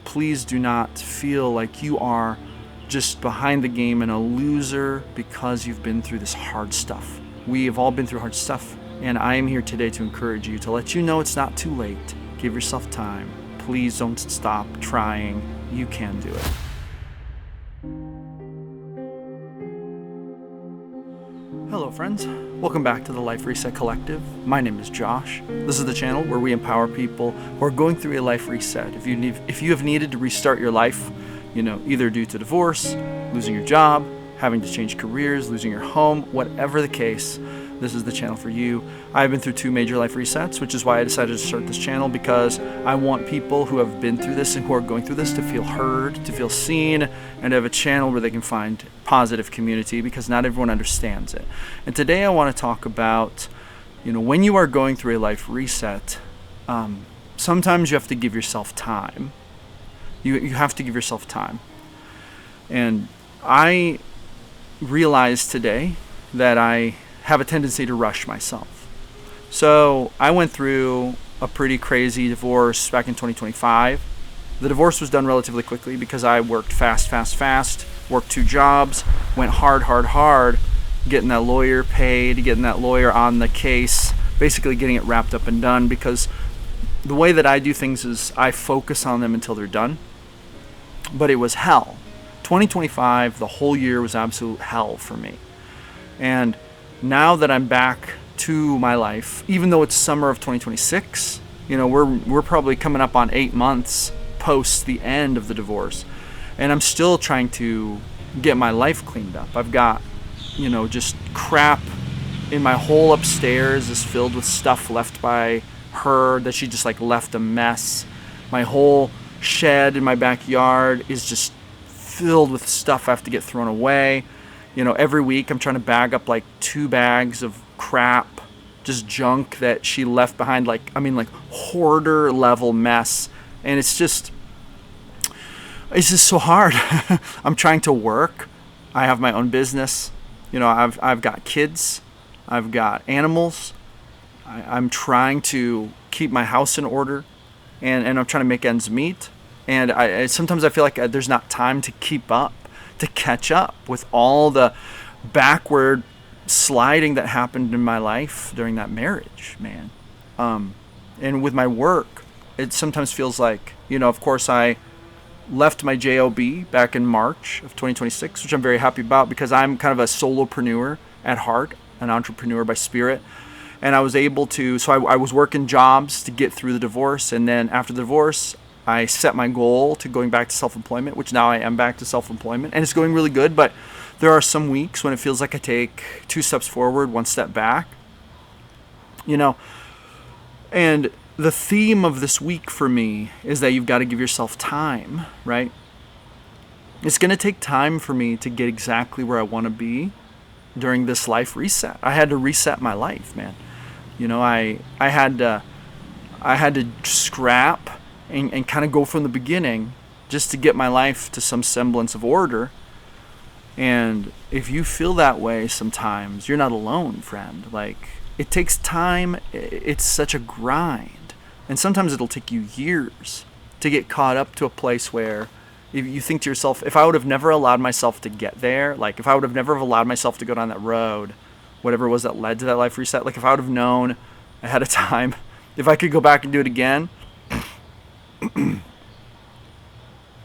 please do not feel like you are just behind the game and a loser because you've been through this hard stuff. We have all been through hard stuff, and I am here today to encourage you, to let you know it's not too late. Give yourself time. Please don't stop trying. You can do it. Hello friends, welcome back to the Life Reset Collective. My name is Josh. This is the channel where we empower people who are going through a life reset. If you have needed to restart your life, either due to divorce, losing your job, having to change careers, losing your home, whatever the case, this is the channel for you. I've been through 2 major life resets, which is why I decided to start this channel, because I want people who have been through this and who are going through this to feel heard, to feel seen, and to have a channel where they can find positive community, because not everyone understands it. And today I want to talk about, when you are going through a life reset, sometimes you have to give yourself time. You have to give yourself time. And I realized today that I have a tendency to rush myself. So I went through a pretty crazy divorce back in 2025. The divorce was done relatively quickly because I worked fast, worked 2 jobs, went hard, getting that lawyer paid, getting that lawyer on the case, basically getting it wrapped up and done, because the way that I do things is I focus on them until they're done. But it was hell. 2025, the whole year was absolute hell for me. And now that I'm back to my life, even though it's summer of 2026, we're probably coming up on 8 months post the end of the divorce, and I'm still trying to get my life cleaned up. I've got, just crap in my whole upstairs is filled with stuff left by her that she just left a mess. My whole shed in my backyard is just filled with stuff I have to get thrown away. Every week I'm trying to bag up 2 bags of crap, just junk that she left behind, hoarder level mess. And it's just so hard. I'm trying to work. I have my own business. I've got kids. I've got animals. I'm trying to keep my house in order, and I'm trying to make ends meet. And sometimes I feel like there's not time to keep up, to catch up with all the backward sliding that happened in my life during that marriage, man. And with my work, it sometimes feels like, of course I left my JOB back in March of 2026, which I'm very happy about, because I'm kind of a solopreneur at heart, an entrepreneur by spirit. And I was able to, so I was working jobs to get through the divorce. And then after the divorce, I set my goal to going back to self-employment, which now I am back to self-employment, and it's going really good. But there are some weeks when it feels like I take 2 steps forward, 1 step back, and the theme of this week for me is that you've got to give yourself time, right? It's going to take time for me to get exactly where I want to be during this life reset. I had to reset my life, man. I had to scrap and kind of go from the beginning just to get my life to some semblance of order. And if you feel that way sometimes, you're not alone, friend. It takes time. It's such a grind. And sometimes it'll take you years to get caught up to a place where if you think to yourself, if I would have never allowed myself to get there, if I would have never allowed myself to go down that road, whatever it was that led to that life reset, if I would have known ahead of time, if I could go back and do it again,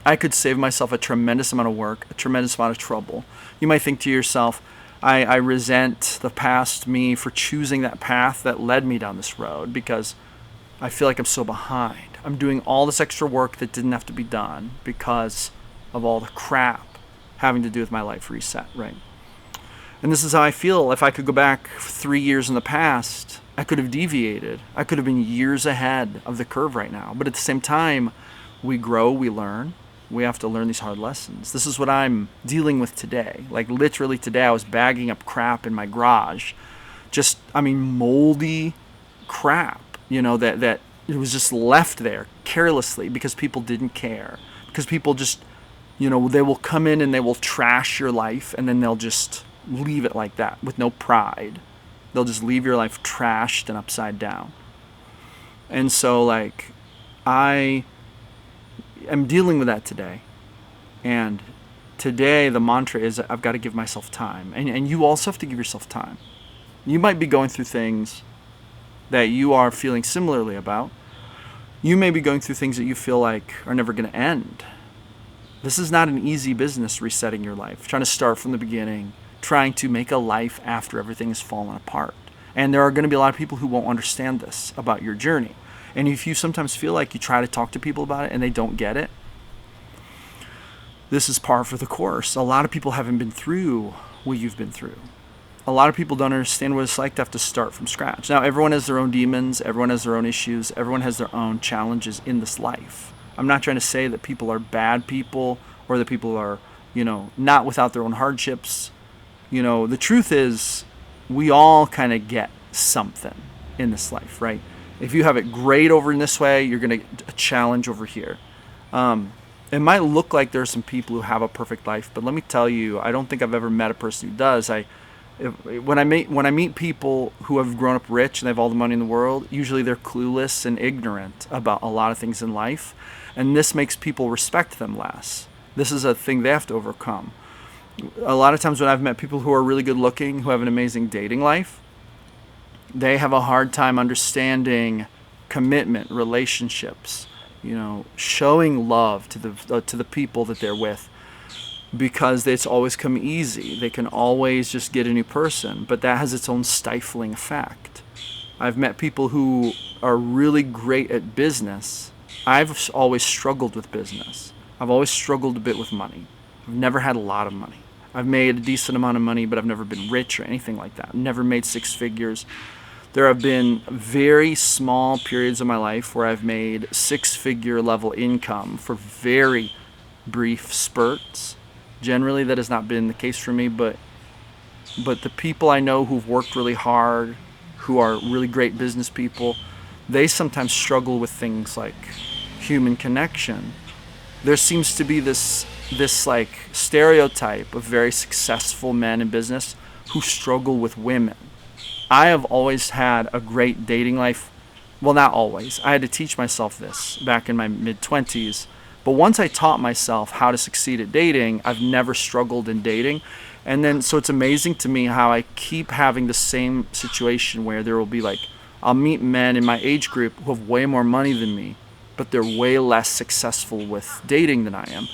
I could save myself a tremendous amount of work, a tremendous amount of trouble. You might think to yourself, I resent the past me for choosing that path that led me down this road, because I feel like I'm so behind. I'm doing all this extra work that didn't have to be done because of all the crap having to do with my life reset, right? And this is how I feel. If I could go back 3 years in the past, I could have deviated. I could have been years ahead of the curve right now. But at the same time, we grow, we learn. We have to learn these hard lessons. This is what I'm dealing with today. Literally today, I was bagging up crap in my garage. Moldy crap, that it was just left there carelessly because people didn't care. Because people just, they will come in and they will trash your life, and then they'll just leave it like that with no pride. They'll just leave your life trashed and upside down. And so am dealing with that today. And today the mantra is I've got to give myself time. And you also have to give yourself time. You might be going through things that you are feeling similarly about. You may be going through things that you feel like are never going to end. This is not an easy business, resetting your life, trying to start from the beginning, trying to make a life after everything has fallen apart. And there are going to be a lot of people who won't understand this about your journey. And if you sometimes feel like you try to talk to people about it and they don't get it, this is par for the course. A lot of people haven't been through what you've been through. A lot of people don't understand what it's like to have to start from scratch. Now, everyone has their own demons, everyone has their own issues, everyone has their own challenges in this life. I'm not trying to say that people are bad people or that people are, not without their own hardships. The truth is we all kind of get something in this life, right? If you have it great over in this way, you're going to get a challenge over here. It might look like there's some people who have a perfect life, but let me tell you, I don't think I've ever met a person who does. When I meet people who have grown up rich and they have all the money in the world, usually they're clueless and ignorant about a lot of things in life, and this makes people respect them less. This is a thing they have to overcome. A lot of times when I've met people who are really good looking, who have an amazing dating life, they have a hard time understanding commitment, relationships, showing love to the people that they're with, because it's always come easy. They can always just get a new person, but that has its own stifling effect. I've met people who are really great at business. I've always struggled with business. I've always struggled a bit with money. I've never had a lot of money. I've made a decent amount of money, but I've never been rich or anything like that. I've never made six figures. There have been very small periods of my life where I've made six-figure level income for very brief spurts. Generally, that has not been the case for me, but the people I know who've worked really hard, who are really great business people, they sometimes struggle with things like human connection. There seems to be this like stereotype of very successful men in business who struggle with women. I have always had a great dating life. Well, not always. I had to teach myself this back in my mid-20s. But once I taught myself how to succeed at dating, I've never struggled in dating. And then, so it's amazing to me how I keep having the same situation where there will be I'll meet men in my age group who have way more money than me, but they're way less successful with dating than I am.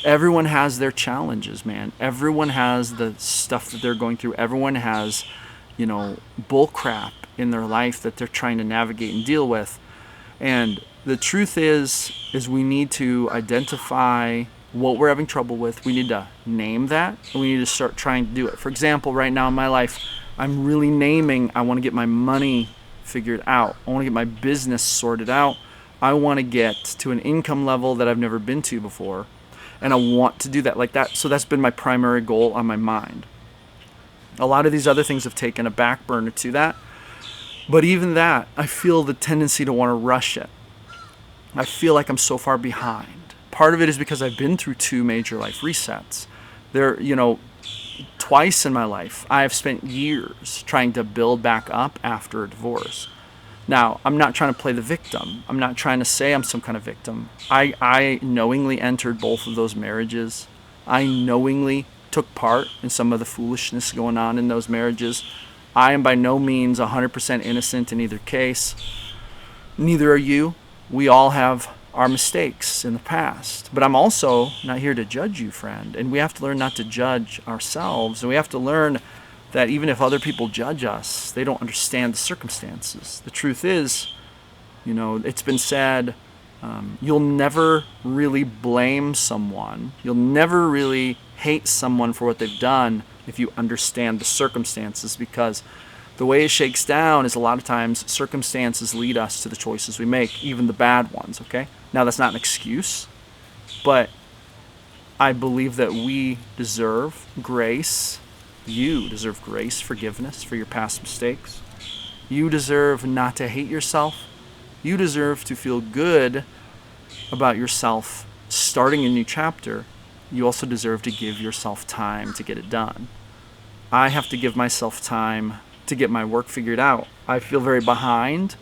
Everyone has their challenges, man. Everyone has the stuff that they're going through. Everyone has, bull crap in their life that they're trying to navigate and deal with. And the truth is we need to identify what we're having trouble with. We need to name that, and we need to start trying to do it. For example, right now in my life, I'm really naming I want to get my money figured out. I want to get my business sorted out. I want to get to an income level that I've never been to before, and I want to do that like that. So that's been my primary goal on my mind. A lot of these other things have taken a back burner to that, but even that, I feel the tendency to want to rush it. I feel like I'm so far behind. Part of it is because I've been through two major life resets. Twice in my life, I have spent years trying to build back up after a divorce. Now, I'm not trying to play the victim. I'm not trying to say I'm some kind of victim. I knowingly entered both of those marriages. I knowingly took part in some of the foolishness going on in those marriages. I am by no means 100% innocent in either case. Neither are you. We all have our mistakes in the past. But I'm also not here to judge you, friend. And we have to learn not to judge ourselves. And we have to learn that even if other people judge us, they don't understand the circumstances. The truth is, it's been said, you'll never really blame someone. You'll never really hate someone for what they've done if you understand the circumstances, because the way it shakes down is a lot of times circumstances lead us to the choices we make, even the bad ones, okay? Now, that's not an excuse, but I believe that we deserve grace. You deserve grace, forgiveness for your past mistakes. You deserve not to hate yourself. You deserve to feel good about yourself starting a new chapter. You also deserve to give yourself time to get it done. I have to give myself time to get my work figured out. I feel very behind.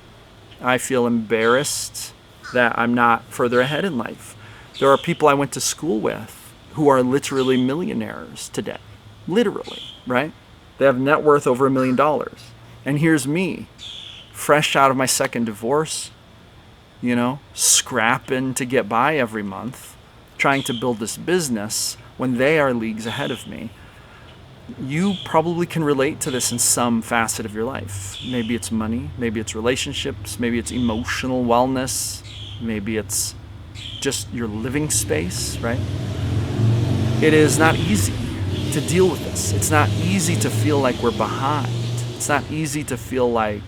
I feel embarrassed. that I'm not further ahead in life. There are people I went to school with who are literally millionaires today. Literally, right? They have net worth over $1 million. And here's me, fresh out of my second divorce, scrapping to get by every month, trying to build this business when they are leagues ahead of me. You probably can relate to this in some facet of your life. Maybe it's money, maybe it's relationships, maybe it's emotional wellness, maybe it's just your living space, right? It is not easy to deal with this. It's not easy to feel like we're behind. It's not easy to feel like,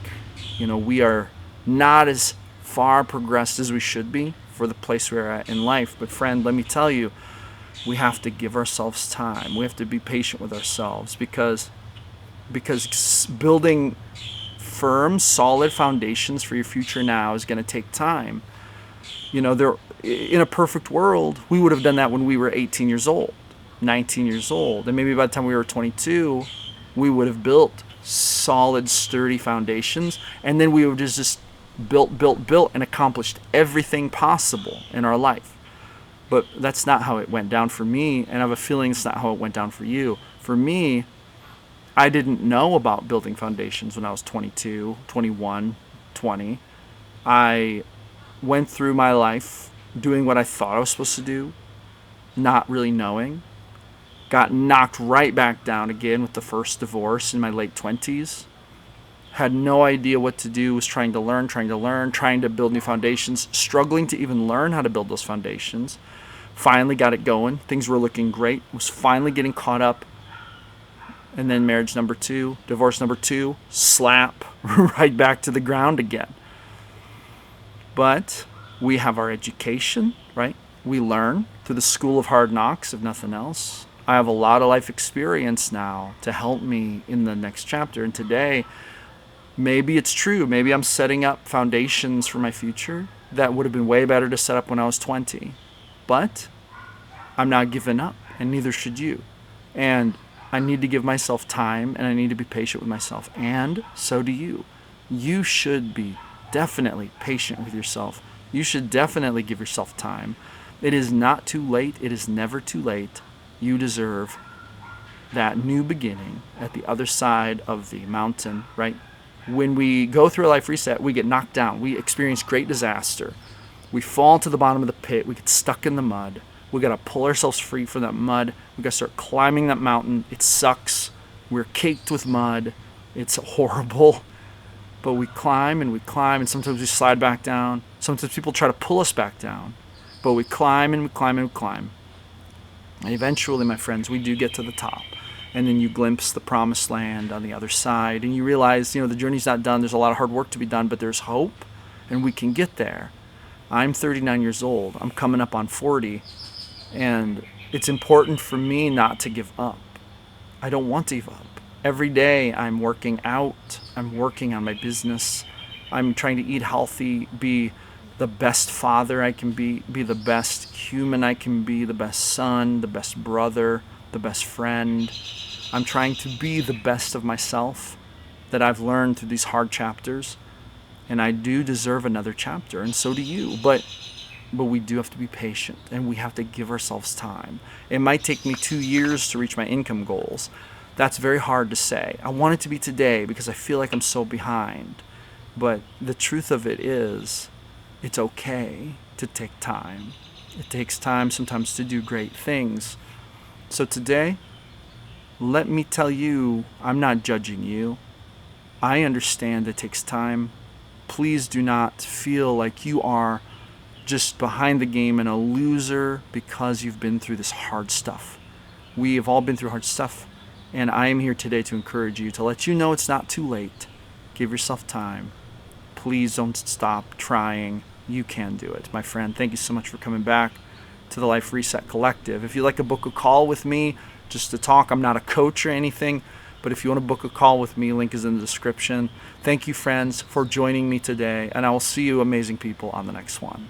we are not as far progressed as we should be for the place we're at in life. But friend, let me tell you, we have to give ourselves time. We have to be patient with ourselves because building firm, solid foundations for your future now is going to take time. In a perfect world, we would have done that when we were 18 years old, 19 years old. And maybe by the time we were 22, we would have built solid, sturdy foundations. And then we would have just built, and accomplished everything possible in our life. But that's not how it went down for me, and I have a feeling it's not how it went down for you. For me, I didn't know about building foundations when I was 22, 21, 20. I went through my life doing what I thought I was supposed to do, not really knowing. Got knocked right back down again with the first divorce in my late 20s. Had no idea what to do, was trying to learn, trying to build new foundations, struggling to even learn how to build those foundations. Finally got it going. Things were looking great. Was finally getting caught up. And then marriage number 2, divorce number 2, slap right back to the ground again. But we have our education, right? We learn through the school of hard knocks, if nothing else. I have a lot of life experience now to help me in the next chapter. And today, maybe it's true. Maybe I'm setting up foundations for my future that would have been way better to set up when I was 20. But I'm not giving up, and neither should you. And I need to give myself time, and I need to be patient with myself. And so do you. You should be definitely patient with yourself. You should definitely give yourself time. It is not too late. It is never too late. You deserve that new beginning at the other side of the mountain, right? When we go through a life reset, we get knocked down. We experience great disaster. We fall to the bottom of the pit. We get stuck in the mud. We got to pull ourselves free from that mud. We got to start climbing that mountain. It sucks. We're caked with mud. It's horrible. But we climb, and sometimes we slide back down. Sometimes people try to pull us back down. But we climb, and we climb, and we climb. And eventually, my friends, we do get to the top. And then you glimpse the promised land on the other side. And you realize, the journey's not done. There's a lot of hard work to be done, but there's hope. And we can get there. I'm 39 years old. I'm coming up on 40. And it's important for me not to give up. I don't want to give up. Every day I'm working out. I'm working on my business. I'm trying to eat healthy, be the best father I can be the best human I can be, the best son, the best brother, the best friend. I'm trying to be the best of myself that I've learned through these hard chapters. And I do deserve another chapter, and so do you. But we do have to be patient, and we have to give ourselves time. It might take me 2 years to reach my income goals. That's very hard to say. I want it to be today because I feel like I'm so behind. But the truth of it is, it's okay to take time. It takes time sometimes to do great things. So today, let me tell you, I'm not judging you. I understand it takes time. Please do not feel like you are just behind the game and a loser because you've been through this hard stuff. We have all been through hard stuff, and I am here today to encourage you, to let you know it's not too late. Give yourself time. Please don't stop trying. You can do it. My friend, thank you so much for coming back to the Life Reset Collective. If you'd like to book a call with me just to talk, I'm not a coach or anything, but if you want to book a call with me, link is in the description. Thank you, friends, for joining me today, and I will see you amazing people on the next one.